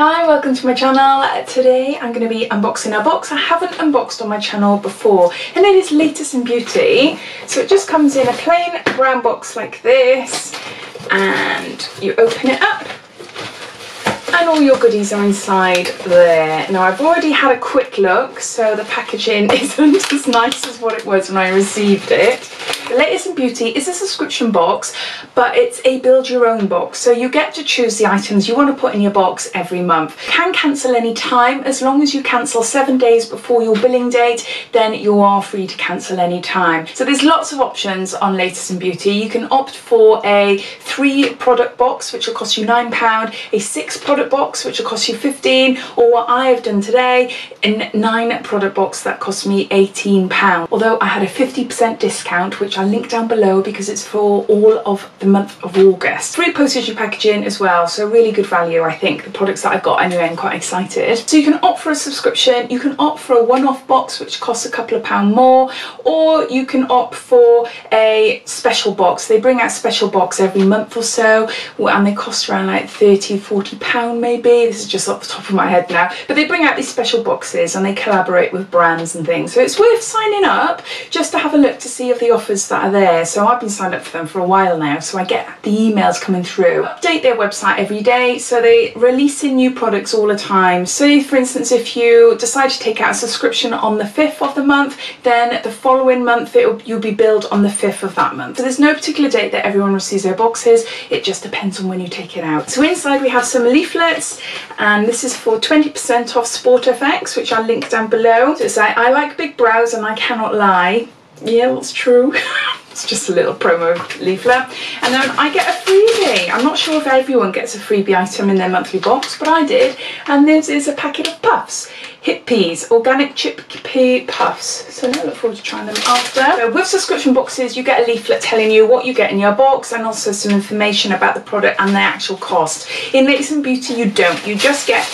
Hi, welcome to my channel. Today I'm going to be unboxing a box I haven't unboxed on my channel before, and it is Latest in Beauty. So it just comes in a plain brown box like this, and you open it up and all your goodies are inside there. Now I've already had a quick look, so the packaging isn't as nice as what it was when I received it. The Latest in Beauty is a subscription box, but it's a build your own box, so you get to choose the items you want to put in your box every month. You can cancel any time. As long as you cancel 7 days before your billing date, then you are free to cancel any time. So there's lots of options on Latest in Beauty. You can opt for a 3 product box, which will cost you £9, a 6 product box, which will cost you £15, or what I have done today, a 9 product box that cost me £18. Although I had a 50% discount, which I'll link down below because it's for all of the month of August. Free postage and packaging as well, so really good value. I think the products that I got anyway, I'm quite excited. So you can opt for a subscription, you can opt for a one-off box which costs a couple of pounds more, or you can opt for a special box. They bring out a special box every month or so, and they cost around like £30–40 maybe. This is just off the top of my head now, but they bring out these special boxes and they collaborate with brands and things, so it's worth signing up just to have a look to see if the offers that are there. So I've been signed up for them for a while now, so I get the emails coming through. Update their website every day, so they releasing new products all the time. So for instance, if you decide to take out a subscription on the 5th of the month, then the following month you'll be billed on the 5th of that month. So there's no particular date that everyone receives their boxes, it just depends on when you take it out. So inside we have some leaflets, and this is for 20% off Sport FX, which I'll link down below. So it's like, I like big brows and I cannot lie. Yeah, that's true. It's just a little promo leaflet. And then I get a freebie. I'm not sure if everyone gets a freebie item in their monthly box, but I did. And this is a packet of puffs. Hip peas, organic chickpea puffs. So I look forward to trying them after. So with subscription boxes, you get a leaflet telling you what you get in your box and also some information about the product and the actual cost. In Latest in Beauty, you don't. You just get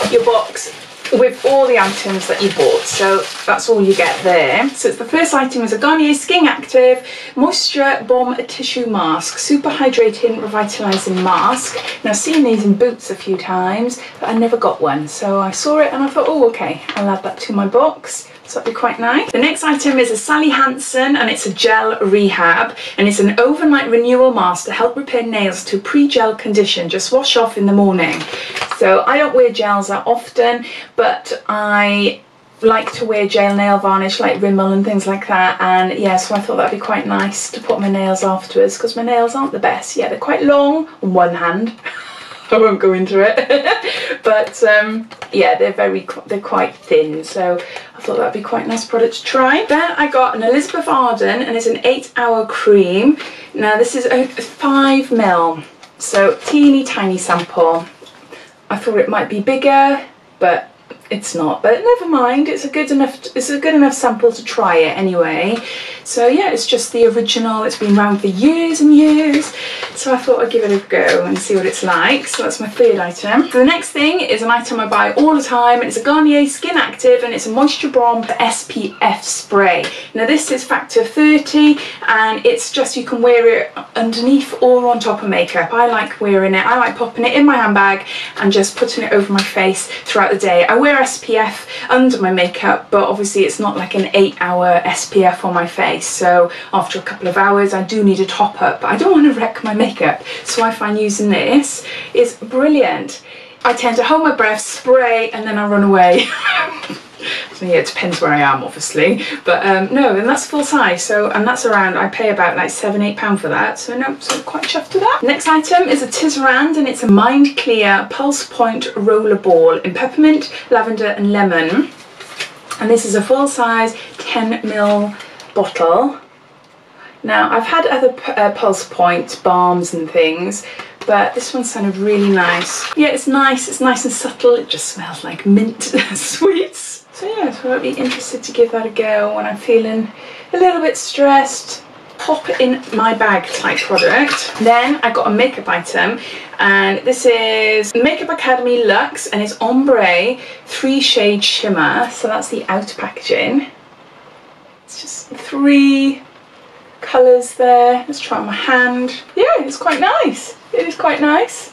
your box with all the items that you bought, so that's all you get there. So the first item is a Garnier Skin Active Moisture Bomb Tissue Mask, super hydrating revitalizing mask. Now I've seen these in Boots a few times, but I never got one, so I saw it and I thought, oh okay, I'll add that to my box. So that'd be quite nice. The next item is a Sally Hansen, and it's a gel rehab, and it's an overnight renewal mask to help repair nails to pre-gel condition. Just wash off in the morning. So I don't wear gels that often, but I like to wear gel nail varnish like Rimmel and things like that, and yeah, so I thought that'd be quite nice to put on my nails afterwards, because my nails aren't the best. Yeah, they're quite long on one hand. I won't go into it, but yeah, they're quite thin, so I thought that'd be quite a nice product to try. Then I got an Elizabeth Arden, and it's an 8-hour cream. Now this is a 5ml, so teeny tiny sample. I thought it might be bigger, but it's not, but never mind, it's a good enough sample to try it anyway. So yeah, it's just the original. It's been around for years and years, so I thought I'd give it a go and see what it's like. So that's my third item. So the next thing is an item I buy all the time, and it's a Garnier Skin Active, and it's a Moisture Bomb SPF spray. Now this is factor 30, and it's just, you can wear it underneath or on top of makeup. I like wearing it, I like popping it in my handbag and just putting it over my face throughout the day. I wear SPF under my makeup, but obviously it's not like an 8-hour SPF on my face, so after a couple of hours I do need a top up, but I don't want to wreck my makeup, so I find using this is brilliant. I tend to hold my breath, spray, and then I run away. So yeah, it depends where I am obviously, but no, and that's full size, so, and that's around, I pay about like £7–8 for that, so no, so I'm quite chuffed with that. Next item is a Tisserand, and it's a Mind Clear Pulse Point Roller Ball in peppermint, lavender and lemon, and this is a full size 10ml bottle. Now I've had other Pulse Point balms and things, but this one sounded really nice. Yeah, it's nice and subtle, it just smells like mint sweets. So yeah, so I'd be interested to give that a go when I'm feeling a little bit stressed. Pop in my bag type product. Then I got a makeup item, and this is Makeup Academy Luxe, and it's Ombre 3-shade shimmer. So that's the outer packaging. It's just 3 colours there. Let's try on my hand. Yeah, it's quite nice. It is quite nice.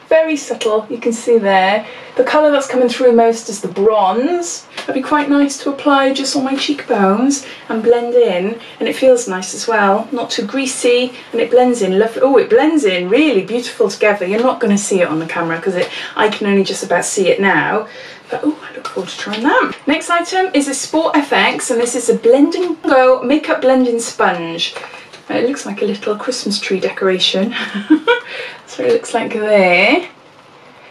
very subtle, you can see there. The colour that's coming through most is the bronze. That'd be quite nice to apply just on my cheekbones and blend in, and it feels nice as well, not too greasy, and it blends in lovely. Oh, it blends in really beautiful together. You're not going to see it on the camera because I can only just about see it now. But oh, I look forward to trying that. Next item is a Sport FX, and this is a Blending Go Makeup Blending Sponge. It looks like a little Christmas tree decoration. That's what it looks like there.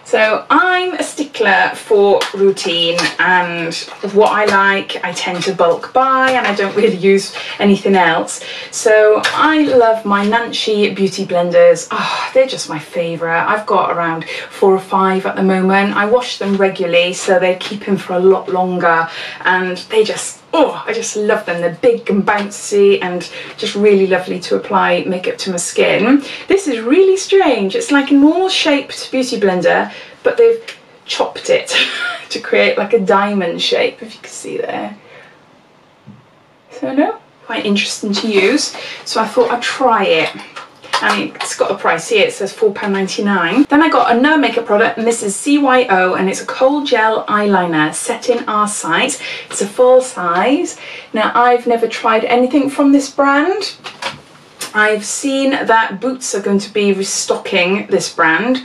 So I'm a stickler for routine, and what I like I tend to bulk buy, and I don't really use anything else. So I love my Nancy beauty blenders. Oh, they're just my favourite. I've got around 4 or 5 at the moment. I wash them regularly so they keep in for a lot longer, and they just, oh, I just love them. They're big and bouncy and just really lovely to apply makeup to my skin. This is really strange. It's like a normal shaped beauty blender, but they've chopped it to create like a diamond shape, if you can see there. So no, quite interesting to use. So I thought I'd try it. And it's got a price here, it says £4.99. Then I got another makeup product, and this is CYO, and it's a kohl gel eyeliner set in our size. It's a full size. Now I've never tried anything from this brand. I've seen that Boots are going to be restocking this brand,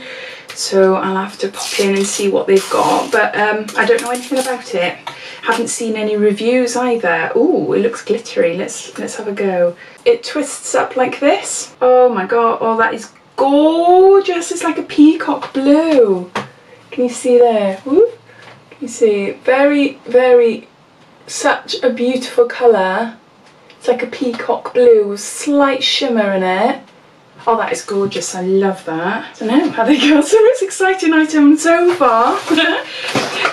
so I'll have to pop in and see what they've got, but I don't know anything about it. Haven't seen any reviews either. Ooh, it looks glittery. Let's have a go. It twists up like this. Oh my god, oh that is gorgeous. It's like a peacock blue. Can you see there? Ooh. Can you see? Very, very, such a beautiful colour. It's like a peacock blue with slight shimmer in it. Oh, that is gorgeous. I love that. I don't know how they go. So it's exciting item so far.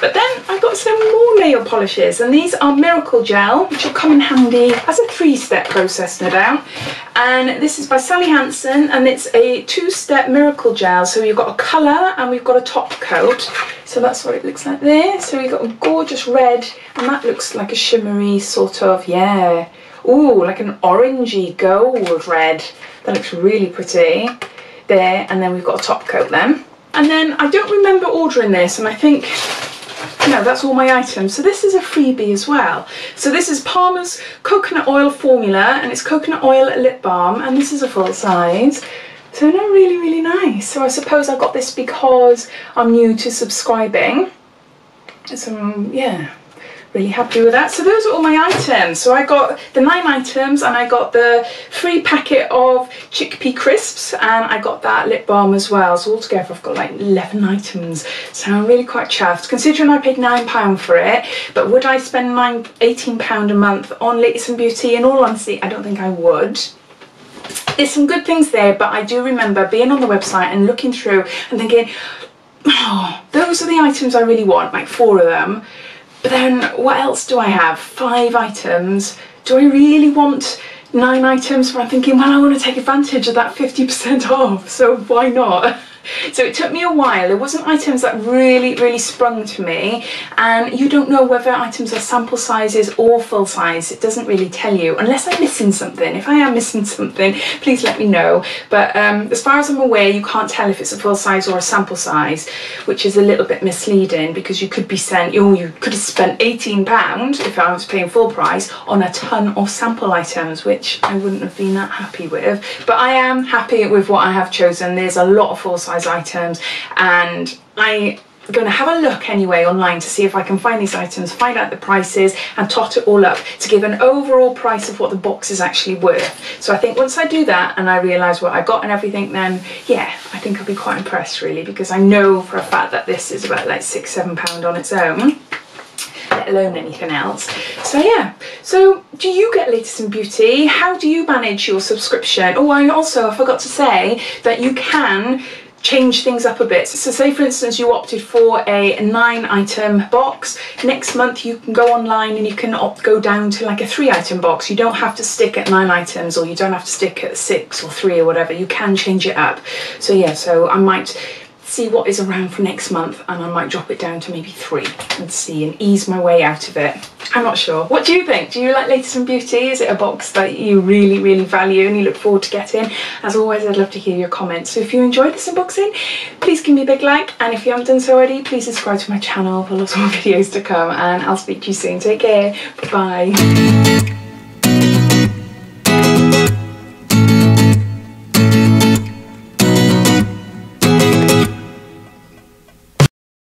But then I got some more nail polishes, and these are Miracle Gel, which will come in handy as a 3-step process, no doubt. And this is by Sally Hansen, and it's a 2-step Miracle Gel. So you've got a colour and we've got a top coat. So that's what it looks like there. So we've got a gorgeous red, and that looks like a shimmery sort of, yeah. Ooh, like an orangey gold red. That looks really pretty there. And then we've got a top coat then. And then I don't remember ordering this, and I think, no, that's all my items. So this is a freebie as well. So this is Palmer's coconut oil formula, and it's coconut oil lip balm, and this is a full size. So no, really, really nice. So I suppose I got this because I'm new to subscribing. So yeah, really happy with that. So those are all my items. So I got the 9 items, and I got the free packet of chickpea crisps, and I got that lip balm as well. So altogether I've got like 11 items. So I'm really quite chuffed, considering I paid £9 for it. But would I spend £18 a month on Latest in Beauty? In all honesty, I don't think I would. There's some good things there, but I do remember being on the website and looking through and thinking, oh, those are the items I really want, like 4 of them. But then what else do I have? 5 items. Do I really want 9 items where I'm thinking, well, I want to take advantage of that 50% off, so why not? So it took me a while. There wasn't items that really sprung to me, and you don't know whether items are sample sizes or full size. It doesn't really tell you unless I'm missing something. If I am missing something, please let me know. But as far as I'm aware, you can't tell if it's a full size or a sample size, which is a little bit misleading, because you could be sent, oh, you could have spent £18 if I was paying full price on a ton of sample items, which I wouldn't have been that happy with. But I am happy with what I have chosen. There's a lot of full size items, and I'm going to have a look anyway online to see if I can find these items, find out the prices, and tot it all up to give an overall price of what the box is actually worth. So I think once I do that and I realise what I got and everything, then yeah, I think I'll be quite impressed really, because I know for a fact that this is about like £6–7 on its own, let alone anything else. So yeah, so do you get Latest in Beauty? How do you manage your subscription? Oh, and also I forgot to say that you can change things up a bit. So say for instance you opted for a 9-item box, next month you can go online and you can go down to like a 3-item box. You don't have to stick at 9 items, or you don't have to stick at 6 or 3 or whatever. You can change it up. So yeah, so I might see what is around for next month, and I might drop it down to maybe 3 and see and ease my way out of it. I'm not sure. What do you think? Do you like Latest in Beauty? Is it a box that you really, really value and you look forward to getting? As always, I'd love to hear your comments. So if you enjoyed this unboxing, please give me a big like, and if you haven't done so already, please subscribe to my channel for lots more videos to come, and I'll speak to you soon. Take care. Bye.